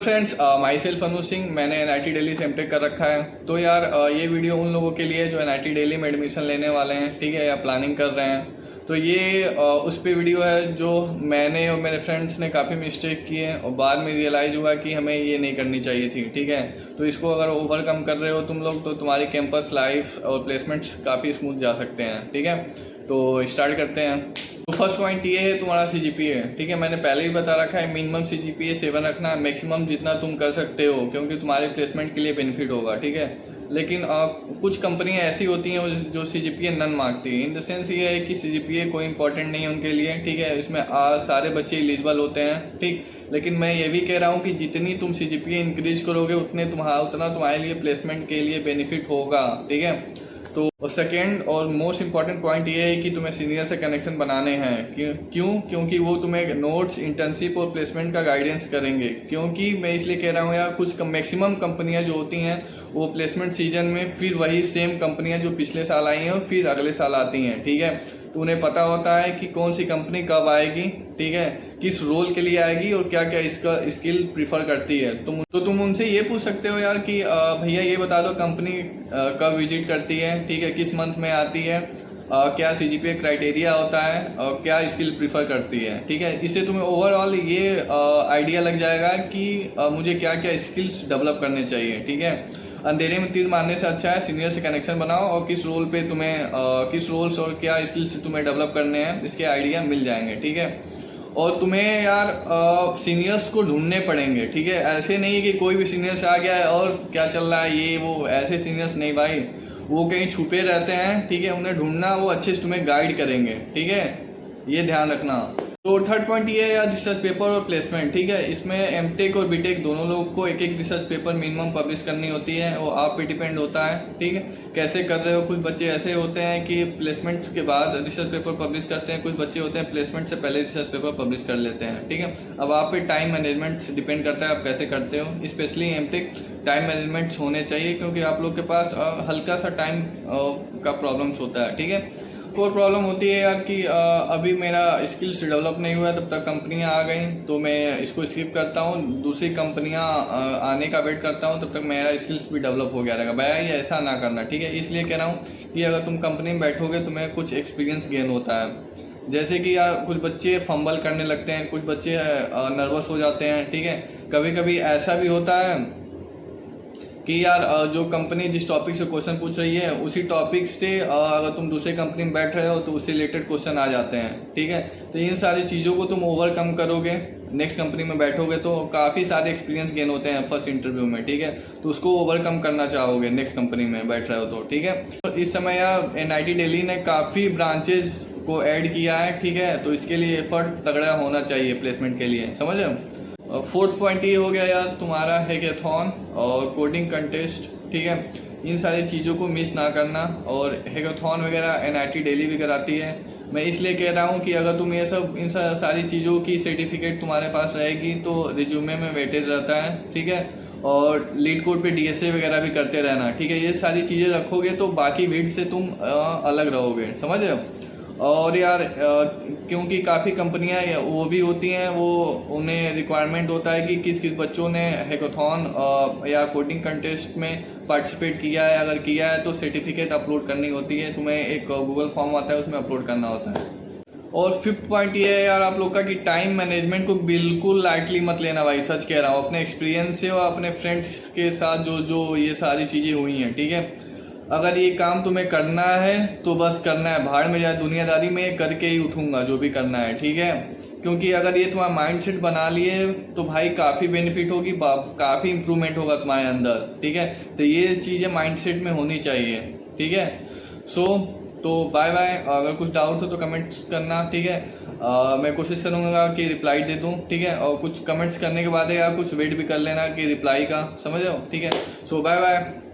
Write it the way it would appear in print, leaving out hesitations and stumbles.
Friends, my self अनु सिंह। मैंने NIT Delhi से MTech कर रखा है। तो यार ये वीडियो उन लोगों के लिए जो NIT दिल्ली में एडमिशन लेने वाले हैं, ठीक है, या प्लानिंग कर रहे हैं। तो ये उस पे वीडियो है जो मैंने और मेरे फ्रेंड्स ने काफ़ी मिस्टेक किए और बाद में रियलाइज़ हुआ कि हमें ये नहीं करनी चाहिए थी, ठीक है। तो इसको अगर ओवरकम कर रहे हो तुम लोग तो तुम्हारी कैंपस लाइफ और प्लेसमेंट्स काफ़ी स्मूथ जा सकते हैं, ठीक है। तो स्टार्ट करते हैं। तो फर्स्ट पॉइंट ये है तुम्हारा CGPA, ठीक है। मैंने पहले ही बता रखा है मिनिमम CGPA 7 रखना, मैक्सिमम जितना तुम कर सकते हो, क्योंकि तुम्हारे प्लेसमेंट के लिए बेनिफिट होगा, ठीक है। लेकिन कुछ कंपनियां ऐसी होती हैं जो CGPA नन मांगती है। इन द सेंस ये है कि CGPA कोई इंपॉर्टेंट नहीं है उनके लिए, ठीक है। इसमें सारे बच्चे एलिजिबल होते हैं, ठीक। लेकिन मैं ये भी कह रहा हूँ कि जितनी तुम CGPA इंक्रीज करोगे उतना तुम्हारे लिए प्लेसमेंट के लिए बेनिफिट होगा, ठीक है। तो सेकेंड और मोस्ट इंपॉर्टेंट पॉइंट ये है कि तुम्हें सीनियर से कनेक्शन बनाने हैं। क्योंकि वो तुम्हें नोट्स, इंटर्नशिप और प्लेसमेंट का गाइडेंस करेंगे। क्योंकि मैं इसलिए कह रहा हूँ यार, कुछ मैक्सिमम कंपनियां जो होती हैं वो प्लेसमेंट सीजन में फिर वही सेम कंपनियां जो पिछले साल आई हैं और फिर अगले साल आती हैं, ठीक है। तो उन्हें पता होता है कि कौन सी कंपनी कब आएगी, ठीक है, किस रोल के लिए आएगी और क्या क्या इसका स्किल प्रीफर करती है। तुम उनसे ये पूछ सकते हो यार कि भैया ये बता दो कंपनी कब विजिट करती है, ठीक है, किस मंथ में आती है, क्या CGPA क्राइटेरिया होता है और क्या स्किल प्रीफर करती है, ठीक है। इससे तुम्हें ओवरऑल ये आइडिया लग जाएगा कि मुझे क्या क्या स्किल्स डेवलप करने चाहिए, ठीक है। अंधेरे में तीर मारने से अच्छा है सीनियर से कनेक्शन बनाओ और किस रोल पे तुम्हें किस रोल्स और क्या स्किल्स तुम्हें डेवलप करने हैं इसके आइडिया मिल जाएंगे, ठीक है। और तुम्हें यार सीनियर्स को ढूंढने पड़ेंगे, ठीक है। ऐसे नहीं है कि कोई भी सीनियर्स आ गया है और क्या चल रहा है ये वो, ऐसे सीनियर्स नहीं भाई, वो कहीं छुपे रहते हैं, ठीक है। उन्हें ढूंढना, वो अच्छे से तुम्हें गाइड करेंगे, ठीक है, ये ध्यान रखना। तो थर्ड पॉइंट ये है यार रिसर्च पेपर और प्लेसमेंट, ठीक है। इसमें एमटेक और बीटेक दोनों लोगों को एक एक रिसर्च पेपर मिनिमम पब्लिश करनी होती है और आप पे डिपेंड होता है, ठीक है, कैसे कर रहे हो। कुछ बच्चे ऐसे होते हैं कि प्लेसमेंट के बाद रिसर्च पेपर पब्लिश करते हैं, कुछ बच्चे होते हैं प्लेसमेंट से पहले रिसर्च पेपर पब्लिश कर लेते हैं, ठीक है। अब आप पे टाइम मैनेजमेंट डिपेंड करता है आप कैसे करते हो। स्पेशली एमटेक टाइम मैनेजमेंट होने चाहिए क्योंकि आप लोग के पास हल्का सा टाइम का प्रॉब्लम्स होता है, ठीक है। कोई प्रॉब्लम होती है यार कि अभी मेरा स्किल्स डेवलप नहीं हुआ, तब तक कंपनियां आ गई तो मैं इसको स्किप करता हूँ, दूसरी कंपनियां आने का वेट करता हूँ, तब तक मेरा स्किल्स भी डेवलप हो गया रहेगा। भैया ये ऐसा ना करना, ठीक है। इसलिए कह रहा हूँ कि अगर तुम कंपनी में बैठोगे तुम्हें कुछ एक्सपीरियंस गेन होता है। जैसे कि यार कुछ बच्चे फंबल करने लगते हैं, कुछ बच्चे नर्वस हो जाते हैं, ठीक है। कभी कभी ऐसा भी होता है कि यार जो कंपनी जिस टॉपिक से क्वेश्चन पूछ रही है उसी टॉपिक से अगर तुम दूसरी कंपनी में बैठ रहे हो तो उससे रिलेटेड क्वेश्चन आ जाते हैं, ठीक है। तो इन सारी चीज़ों को तुम ओवरकम करोगे, नेक्स्ट कंपनी में बैठोगे तो काफ़ी सारे एक्सपीरियंस गेन होते हैं फर्स्ट इंटरव्यू में, ठीक है। तो उसको ओवरकम करना चाहोगे नेक्स्ट कंपनी में बैठ रहे हो तो, ठीक है। तो इस समय यार NIT दिल्ली ने काफ़ी ब्रांचेज को ऐड किया है, ठीक है। तो इसके लिए एफर्ट तगड़ा होना चाहिए प्लेसमेंट के लिए, समझ रहे हो। फोर्थ पॉइंट ये हो गया यार तुम्हारा हैकाथॉन और कोडिंग कंटेस्ट, ठीक है। इन सारी चीज़ों को मिस ना करना। और हैकाथॉन वगैरह NIT दिल्ली भी कराती है। मैं इसलिए कह रहा हूँ कि अगर तुम ये सब इन सारी चीज़ों की सर्टिफिकेट तुम्हारे पास रहेगी तो रिज्यूमे में वेटेज रहता है, ठीक है। और लीड कोड पे DSA वगैरह भी करते रहना, ठीक है। ये सारी चीज़ें रखोगे तो बाकी भीड़ से तुम अलग रहोगे, समझ रहे हो। और यार क्योंकि काफ़ी कंपनियां वो भी होती हैं, वो उन्हें रिक्वायरमेंट होता है कि किस किस बच्चों ने हैकाथॉन या कोडिंग कंटेस्ट में पार्टिसिपेट किया है। अगर किया है तो सर्टिफिकेट अपलोड करनी होती है, तुम्हें एक गूगल फॉर्म आता है उसमें अपलोड करना होता है। और फिफ्थ पॉइंट ये है यार आप लोग का कि टाइम मैनेजमेंट को बिल्कुल लाइटली मत लेना भाई, सच कह रहा हूँ। अपने एक्सपीरियंस से और अपने फ्रेंड्स के साथ जो ये सारी चीज़ें हुई हैं, ठीक है। अगर ये काम तुम्हें करना है तो बस करना है, भाड़ में जाए दुनियादारी में करके ही उठूंगा जो भी करना है, ठीक है। क्योंकि अगर ये तुम्हारा माइंडसेट बना लिए तो भाई काफ़ी बेनिफिट होगी, काफ़ी इंप्रूवमेंट होगा तुम्हारे अंदर, ठीक है। तो ये चीज़ें माइंडसेट में होनी चाहिए, ठीक है। तो बाय बाय। अगर कुछ डाउट हो तो कमेंट्स करना, ठीक है। मैं कोशिश करूँगा कि रिप्लाई दे दूँ, ठीक है। और कुछ कमेंट्स करने के बाद या कुछ वेट भी कर लेना कि रिप्लाई का, समझ लो, ठीक है। Bye bye.